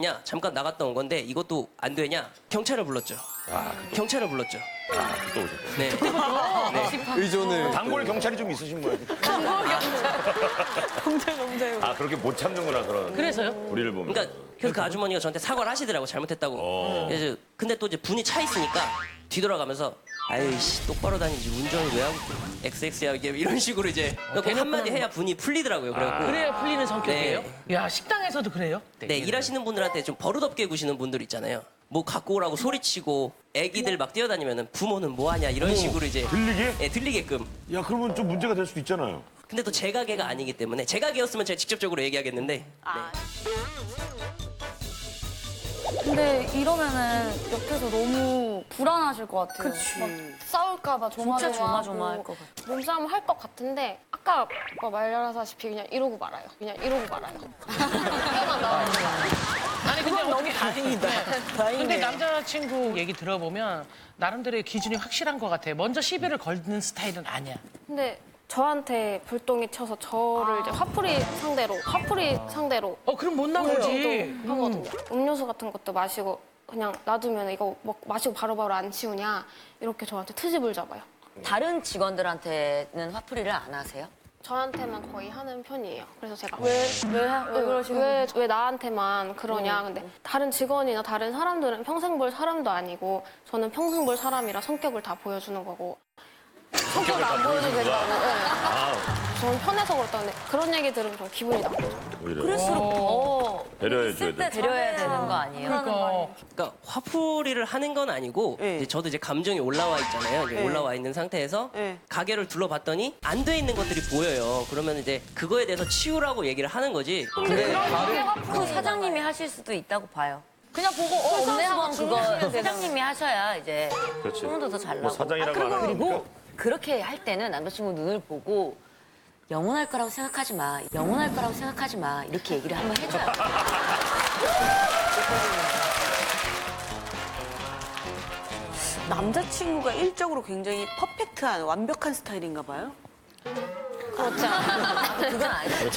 야, 잠깐 나갔다 온 건데 이것도 안 되냐? 경찰을 불렀죠. 경찰을 불렀죠. 또 네. 의존을. 단골 경찰이 좀 있으신 거예요. 아 그렇게 못 참는구나 그런. 그래서요? 우리를 보면. 그러니까 그 아주머니가 저한테 사과를 하시더라고, 잘못했다고. 그래서 근데 또 이제 분이 차 있으니까 뒤돌아가면서 아이씨 똑바로 다니지 운전을 왜 하고 XX야 이런 식으로 이제 꼭 한마디 해야 분이 풀리더라고요. 그래갖고 그래야 풀리는 성격이에요? 야, 식당에서도 그래요? 네, 일하시는 분들한테 좀 버릇없게 구시는 분들 있잖아요. 뭐 갖고 오라고 소리치고 애기들 막 뛰어다니면은 부모는 뭐 하냐 이런 식으로 이제 들리게? 네, 들리게끔. 야 그러면 좀 문제가 될 수도 있잖아요. 근데 또 제 가게가 아니기 때문에 제 가게였으면 제가 직접적으로 얘기하겠는데 네. 근데 이러면은 옆에서 너무 불안하실 것 같아요. 그치. 막 싸울까봐 진짜 조마조마하고. 조마조마할 것 같아. 몸싸움 할 것 같은데 아까 오빠 말하다시피 그냥 이러고 말아요. 그냥 이러고 말아요. 뼈만 나와요. 아니, 근데 너무 다행이다. 근데 다행이네. 남자친구 얘기 들어보면 나름대로의 기준이 확실한 것 같아. 먼저 시비를 걸는 스타일은 아니야. 근데 저한테 불똥이 쳐서 저를 이제 화풀이 상대로 그럼 못 나오지. 하거든요. 음료수 같은 것도 마시고 그냥 놔두면 이거 마시고 바로바로 안 치우냐 이렇게 저한테 트집을 잡아요. 다른 직원들한테는 화풀이를 안 하세요? 저한테만 거의 하는 편이에요. 그래서 제가 왜 그러시는 거예요? 왜 나한테만 그러냐. 근데 다른 직원이나 다른 사람들은 평생 볼 사람도 아니고 저는 평생 볼 사람이라 성격을 다 보여주는 거고 성격을 안 보여도 된다고. 네. 저는 편해서 그렇다는데 그런 얘기 들으면 좀 기분이 나쁘죠. 오히려 그럴수록 더 배려해줘야 있을 때 돼. 데려야 되는 거 아니에요? 그러니까 화풀이를 하는 건 아니고 이제 저도 이제 감정이 올라와 있잖아요. 이제 올라와 있는 상태에서 가게를 둘러봤더니 안 돼 있는 것들이 보여요. 그러면 이제 그거에 대해서 치우라고 얘기를 하는 거지. 그 사장님이 하실 수도 있다고 봐요. 그냥 보고 없네 하면 그거 사장님이 하셔야 이제 그렇지. 소문도 더 잘 뭐 나고. 사장이라고 안 하니까. 그리고 그렇게 할 때는 남자친구 눈을 보고 영원할 거라고 생각하지 마. 영원할 거라고 생각하지 마. 이렇게 얘기를 한번 해줘요. 남자친구가 일적으로 굉장히 퍼펙트한 완벽한 스타일인가 봐요? 그렇지 않아요. 그건 아니에요.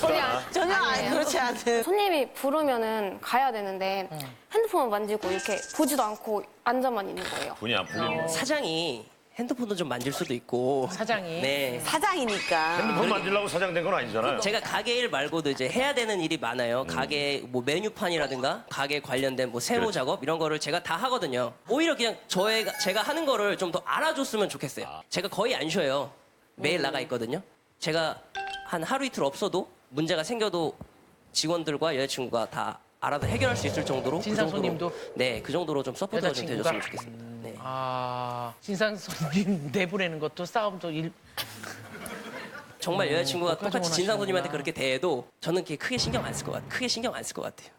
전혀 그렇지 않은. 손님이 부르면은 가야 되는데 핸드폰만 만지고 이렇게 보지도 않고 앉아만 있는 거예요. 분이 안 풀리네. 사장이 핸드폰도 좀 만질 수도 있고. 사장이? 네. 사장이니까. 핸드폰 만지려고 사장 된 건 아니잖아요. 제가 가게 일 말고도 이제 해야 되는 일이 많아요. 가게 뭐 메뉴판이라든가 가게 관련된 뭐 세무 그렇지. 작업 이런 거를 제가 다 하거든요. 오히려 그냥 제가 하는 거를 좀 더 알아줬으면 좋겠어요. 제가 거의 안 쉬어요. 매일 나가 있거든요. 제가 한 하루 이틀 없어도 문제가 생겨도 직원들과 여자친구가 다 알아서 해결할 수 있을 정도로 진상 그 정도로, 손님도? 네, 그 정도로 좀 서포트가 좀 여자친구가? 돼줬으면 좋겠습니다. 네. 아, 진상 손님 내보내는 것도 싸움도 정말 여자친구가 그것까지 똑같이 진상 손님한테 원하시는구나. 그렇게 대해도 저는 그게 크게 신경 안 쓸 것 같아요. 크게 신경 안 쓸 것 같아요.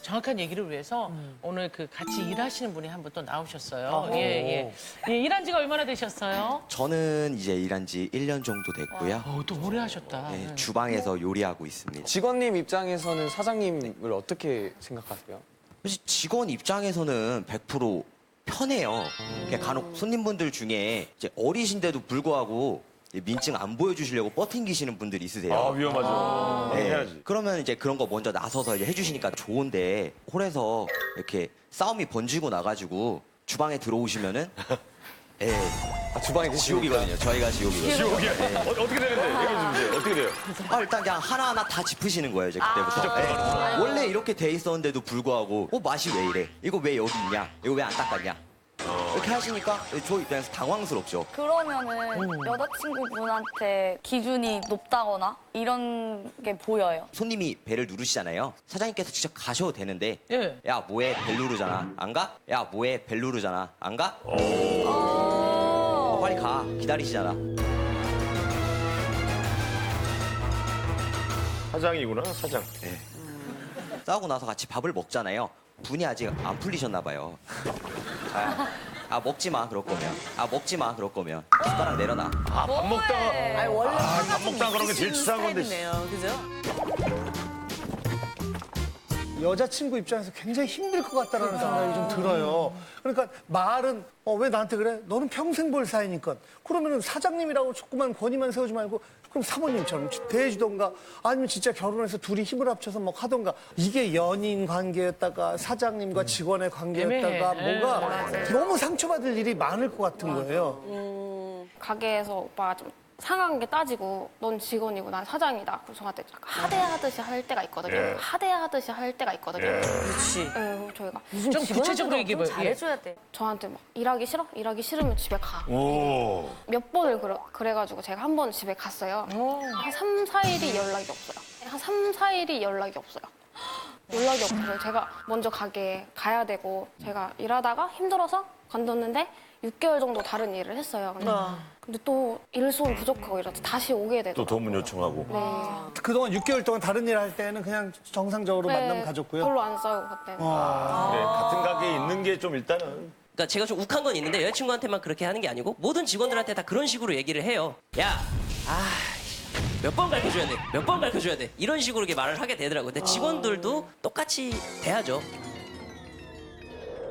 정확한 얘기를 위해서 오늘 그 같이 일하시는 분이 한 분 또 나오셨어요. 예. 일한 지가 얼마나 되셨어요? 저는 이제 일한 지 1년 정도 됐고요. 또 오래 하셨다. 네, 주방에서 요리하고 있습니다. 직원님 입장에서는 사장님을 어떻게 생각하세요? 사실 직원 입장에서는 100% 편해요. 그냥 간혹 손님분들 중에 이제 어리신데도 불구하고 민증 안 보여주시려고 뻗팅기시는 분들이 있으세요. 아 위험하죠. 네. 해야지. 그러면 이제 그런 거 먼저 나서서 이제 해주시니까 좋은데 홀에서 이렇게 싸움이 번지고 나가지고 주방에 들어오시면은 주방에 계시니까. 지옥이거든요. 저희가 지옥이거든요. 지옥이야. 어떻게 되는데? 얘기해 주세요. 어떻게 돼요? 일단 그냥 하나하나 다 짚으시는 거예요, 이제 그때부터. 네. 원래 이렇게 돼 있었는데도 불구하고 맛이 왜 이래? 이거 왜 여기 있냐? 이거 왜 안 닦았냐? 이렇게 하시니까 저 입장에서 당황스럽죠. 그러면은 여자친구분한테 기준이 높다거나 이런 게 보여요. 손님이 벨을 누르시잖아요. 사장님께서 직접 가셔도 되는데 예. 야 뭐해 벨 누르잖아. 안 가? 야 뭐해 벨 누르잖아. 안 가? 빨리 가. 기다리시잖아. 사장이구나 사장. 싸우고 나서 같이 밥을 먹잖아요. 분이 아직 안 풀리셨나 봐요. 먹지 마 그럴 거면. 먹지 마 그럴 거면. 숟가락 내려놔. 밥 먹다가 아니, 원래 밥 먹다가 그런 게 제일 치사한 건데. 스타일이네요. 그죠? 여자친구 입장에서 굉장히 힘들 것 같다는 생각이 좀 들어요. 그러니까 말은 왜 나한테 그래? 너는 평생 볼 사이니까. 그러면은 사장님이라고 조그만 권위만 세우지 말고 그럼 사모님처럼 대해주던가 아니면 진짜 결혼해서 둘이 힘을 합쳐서 뭐 하던가 이게 연인 관계였다가 사장님과 직원의 관계였다가 애매해. 뭐가 너무 상처받을 일이 많을 것 같은 거예요. 가게에서 오빠가 좀 상한 게 따지고 넌 직원이고 난 사장이다. 그래서 저한테 약간 하대하듯이 할 때가 있거든요. 예. 하대하듯이 할 때가 있거든요. 예. 그렇지. 네, 저희가 좀 구체적으로 얘기해봐요. 예. 잘해줘야 돼. 저한테 막 일하기 싫어? 일하기 싫으면 집에 가. 오. 몇 번을 그래가지고 제가 한 번 집에 갔어요. 한 3, 4일이 연락이 없어요. 한 3, 4일이 연락이 없어요. 연락이 없어서 제가 먼저 가게에 가야 되고 제가 일하다가 힘들어서 관뒀는데 6개월 정도 다른 일을 했어요. 근데 또 일손 부족하고 이래서 다시 오게 또 되더라고요. 도움 요청하고. 네. 그동안 6개월 동안 다른 일 할 때는 그냥 정상적으로 만남 가졌고요. 별로 안 싸우고 그때는. 그래, 같은 가게에 있는 게 좀 일단은. 그러니까 제가 좀 욱한 건 있는데 여자친구한테만 그렇게 하는 게 아니고 모든 직원들한테 다 그런 식으로 얘기를 해요. 야, 몇 번 가르쳐줘야 돼. 몇 번 가르쳐줘야 돼. 이런 식으로 이렇게 말을 하게 되더라고요. 근데 직원들도 똑같이 대하죠.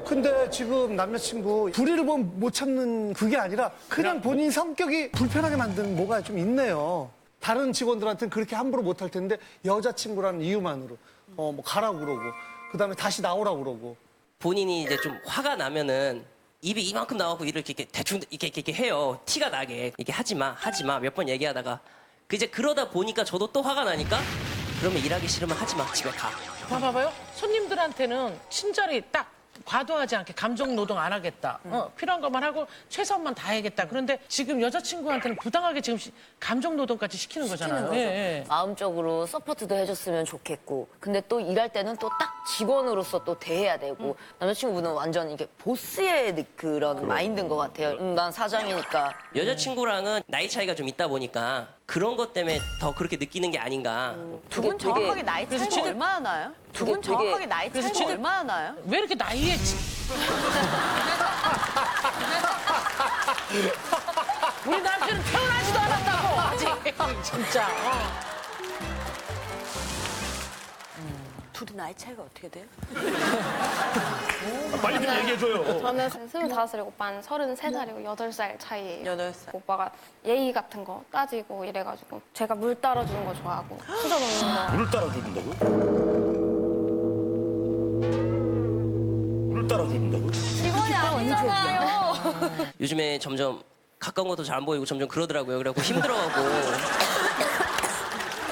근데 지금 남자친구 불의를 보면 못 참는 그게 아니라 그냥 본인 성격이 불편하게 만드는 뭐가 좀 있네요. 다른 직원들한테는 그렇게 함부로 못 할 텐데 여자친구라는 이유만으로 뭐 가라고 그러고 그다음에 다시 나오라고 그러고 본인이 이제 좀 화가 나면은 입이 이만큼 나오고 이렇게 대충 이렇게 해요. 티가 나게. 이렇게 하지 마 몇 번 얘기하다가 이제 그러다 보니까 저도 또 화가 나니까 그러면 일하기 싫으면 하지 마. 집에 가. 봐봐요. 손님들한테는 친절히 딱 과도하지 않게 감정 노동 안 하겠다. 필요한 것만 하고 최선만 다해야겠다. 그런데 지금 여자친구한테는 부당하게 지금 감정 노동까지 시키는 거잖아요. 거죠. 예, 예. 마음적으로 서포트도 해줬으면 좋겠고, 근데 또 일할 때는 또 딱 직원으로서 또 대해야 되고, 남자친구분은 완전 이게 보스의 그런 마인드인 것 같아요. 난 사장이니까. 여자친구랑은 나이 차이가 좀 있다 보니까 그런 것 때문에 더 그렇게 느끼는 게 아닌가. 두 분 정확하게 나이 그래서 차이가 지금- 얼마나 나요? 두 되게- 분 정확하게 나이 그래서 차이가 지금- 얼마나 나요? 왜 이렇게 나이에 우리 남편은 태어나지도 않았다고 아직 진짜. 둘이 나이 차이가 어떻게 돼요? 빨리 좀 얘기해줘요. 저는 25살이고 오빠는 33살이고 8살 차이예요. 8살. 오빠가 예의 같은 거 따지고 이래가지고 제가 물 따라주는 거 좋아하고 수저 놓는 거 물을 따라준다고? 물을 따라준다고? 직원이 아니잖아요. 요즘에 점점 가까운 것도 잘 안 보이고 점점 그러더라고요. 그래갖고 힘들어하고.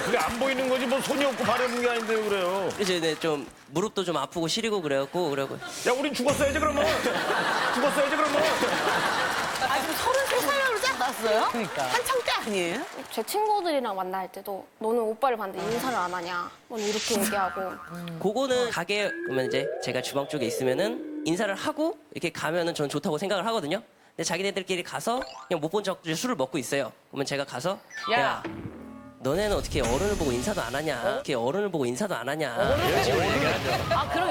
그게 안 보이는 거지 뭐 손이 없고 발이 없는 게 아닌데 그래요. 그래서 이제 좀 무릎도 좀 아프고 시리고 그래갖고 야, 우린 죽었어야지 그러면. 죽었어야지 그러면. 아, 지금 33살이라고 그러지 않았어요? 그러니까. 한창 때 아니에요? 제 친구들이랑 만날 때도 너는 오빠를 봤는데 인사를 안 하냐 너는 이렇게 얘기하고 그거는 가게 그러면 이제 제가 주방 쪽에 있으면은 인사를 하고 이렇게 가면은 저는 좋다고 생각을 하거든요. 근데 자기네들끼리 가서 그냥 못 본 척 술을 먹고 있어요. 그러면 제가 가서 야. 야 너네는 어떻게 어른을 보고 인사도 안 하냐? 어떻게 어른을 보고 인사도 안 하냐? 아, 그럼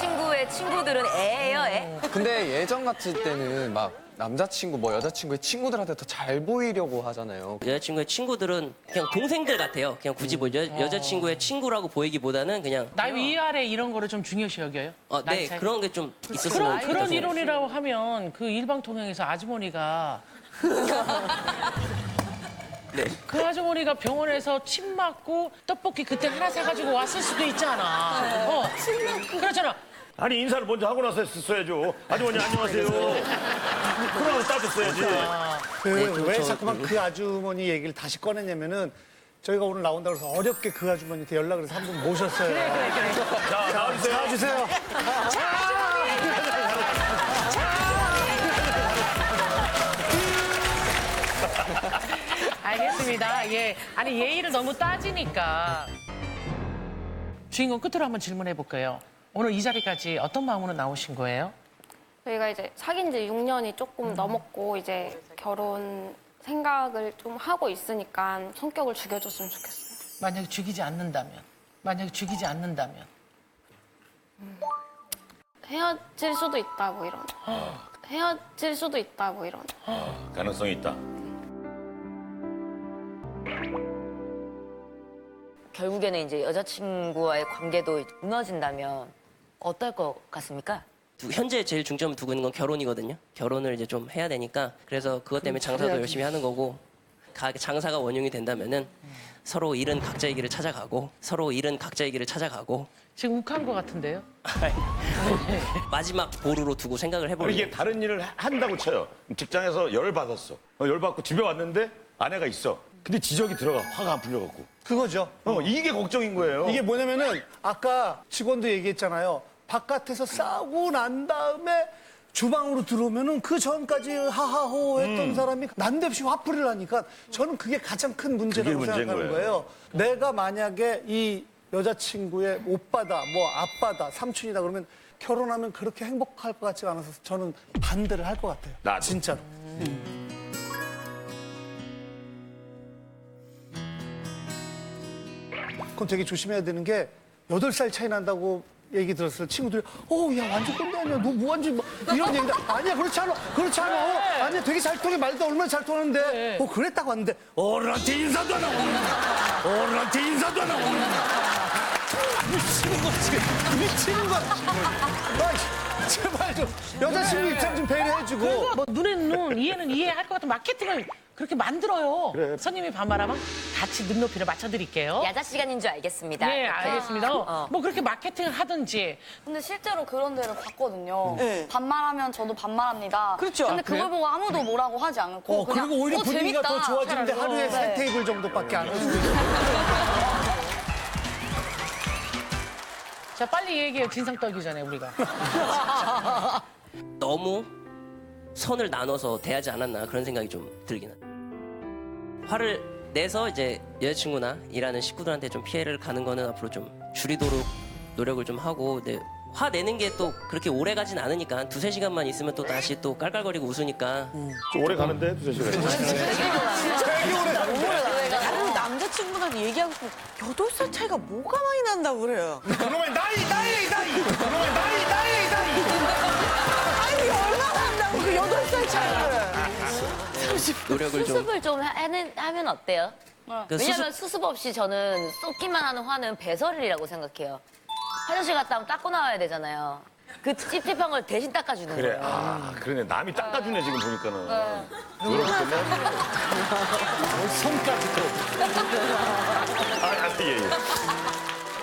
친구의 친구들은 애예요, 애? 근데 예전 같을 때는 막 남자친구 뭐 여자친구의 친구들한테 더 잘 보이려고 하잖아요. 여자친구의 친구들은 그냥 동생들 같아요. 그냥 굳이 뭐 여자친구의 친구라고 보이기보다는 그냥 나이 위아래 이런 거를 좀 중요시 여겨요? 나이 네 차이? 그런 게 좀 있었으면 그런 좋겠다. 이론이라고 하면 그 일방통행에서 아주머니가 네. 그 아주머니가 병원에서 침 맞고 떡볶이 그때 하나 사가지고 왔을 수도 있잖아. 침 맞고. 그렇잖아. 아니 인사를 먼저 하고 나서 했어야죠. 아주머니 안녕하세요. 그러고 따졌어야지. 왜 자꾸만 그 아주머니 얘기를 다시 꺼내냐면은 저희가 오늘 나온다고 해서 어렵게 그 아주머니한테 연락을 해서 한 분 모셨어요. 자, 나와주세요. 나와주세요. 알겠습니다. 예. 아니, 예의를 너무 따지니까. 주인공 끝으로 한번 질문해 볼까요? 오늘 이 자리까지 어떤 마음으로 나오신 거예요? 저희가 이제 사귄 지 6년이 조금 넘었고 이제 결혼 생각을 좀 하고 있으니까 성격을 죽여줬으면 좋겠어요. 만약에 죽이지 않는다면? 헤어질 수도 있다 뭐 이런. 헤어질 수도 있다 뭐 이런. 가능성이 있다. 결국에는 이제 여자친구와의 관계도 무너진다면 어떨 것 같습니까? 현재 제일 중점을 두고 있는 건 결혼이거든요. 결혼을 이제 좀 해야 되니까 그래서 그것 때문에 장사도 열심히 하는 거고 장사가 원흉이 된다면은 서로 잃은 각자의 길을 찾아가고 지금 욱한 것 같은데요? 마지막 보루로 두고 생각을 해보면 이게 다른 일을 한다고 쳐요. 직장에서 열을 받았어. 열을 받고 집에 왔는데 아내가 있어. 근데 지적이 들어가. 화가 안 풀려갖고. 그거죠. 이게 걱정인 거예요. 이게 뭐냐면은 아까 직원도 얘기했잖아요. 바깥에서 싸우고 난 다음에 주방으로 들어오면은 그 전까지 하하호 했던 사람이 난데없이 화풀이를 하니까 저는 그게 가장 큰 문제라고 그게 문제인 생각하는 거예요. 내가 만약에 이 여자친구의 오빠다, 뭐 아빠다, 삼촌이다 그러면 결혼하면 그렇게 행복할 것 같지가 않아서 저는 반대를 할 것 같아요. 나도. 진짜로. 그건 되게 조심해야 되는 게 8살 차이 난다고 얘기 들었어요. 친구들이 야 완전 꼰대 아니야. 너 뭐 완전 뭐 이런 얘기인데 아니야 그렇지 않아. 아니야 되게 잘 통해. 말도 얼마나 잘 통하는데 그랬다고 하는데 어른한테 인사도 안 하고 미치는 거지. 제발 좀 여자친구 입장 좀 배려해주고. 뭐 눈에는 눈, 이해는 이해할 것 같은 마케팅을 그렇게 만들어요. 그래. 손님이 반말하면 같이 눈높이를 맞춰드릴게요. 야자 시간인 줄 알겠습니다. 네, 알겠습니다. 뭐 그렇게 마케팅을 하든지. 근데 실제로 그런 데를 봤거든요. 네. 반말하면 저도 반말합니다. 그렇죠. 근데 그걸 보고 아무도 뭐라고 하지 않고 그냥 그리고 오히려 분위기가 재밌다. 더 좋아지는데 하루에 네. 3테이블 정도밖에 안 할 수도 있고. 자, 빨리 얘기해요. 진상 떨기 전에 우리가. 너무 선을 나눠서 대하지 않았나 그런 생각이 좀 들긴 합니다. 화를 내서 이제 여자친구나 일하는 식구들한테 좀 피해를 가는 거는 앞으로 좀 줄이도록 노력을 좀 하고, 근데 화 내는 게 또 그렇게 오래 가진 않으니까 한 2-3시간만 있으면 또 다시 또 깔깔거리고 웃으니까 좀 오래 가는데 2-3시간. 다른 남자친구랑 얘기하고 8살 차이가 뭐가 많이 난다고 그래요. 그러면 나이. 아니 얼마나 난다고 그 8살 차이를. 노력을 좀 수습을 좀 하면 어때요? 그 왜냐면 수습 없이 저는 쏟기만 하는 화는 배설이라고 생각해요. 화장실 갔다 오면 닦고 나와야 되잖아요. 그 찝찝한 걸 대신 닦아주는 그래. 거예요. 그러네. 남이 닦아주네 지금 보니까는. 노력했네. 손까지 또. 예.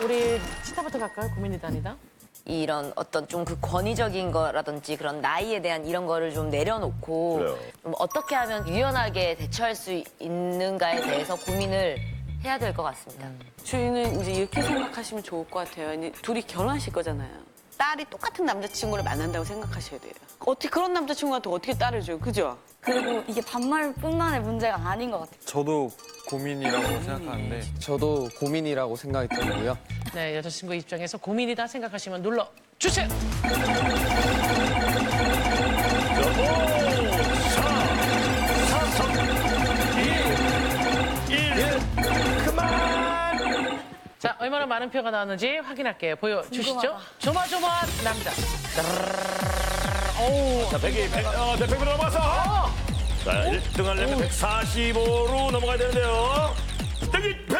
우리 치타부터 갈까요? 고민이 다니다. 이런 어떤 좀 그 권위적인 거라든지 그런 나이에 대한 이런 거를 좀 내려놓고 그래요. 좀 어떻게 하면 유연하게 대처할 수 있는가에 대해서 고민을 해야 될 것 같습니다. 저희는 이제 이렇게 생각하시면 좋을 것 같아요. 이제 둘이 결혼하실 거잖아요. 딸이 똑같은 남자친구를 만난다고 생각하셔야 돼요. 어떻게 그런 남자친구한테 어떻게 딸을 줘요, 그죠? 그리고 이게 반말뿐만의 문제가 아닌 것 같아요. 저도 고민이라고 생각하는데 저도 고민이라고 생각이 들고요. 네, 여자친구 입장에서 고민이다 생각하시면 눌러주세요. 1. 자, 얼마나 많은 표가 나왔는지 확인할게요. 보여주시죠. 조마조마한 남자. 자, 100으로 넘어가서. 자, 1등 하려면 145로 넘어가야 되는데요. 100이 100!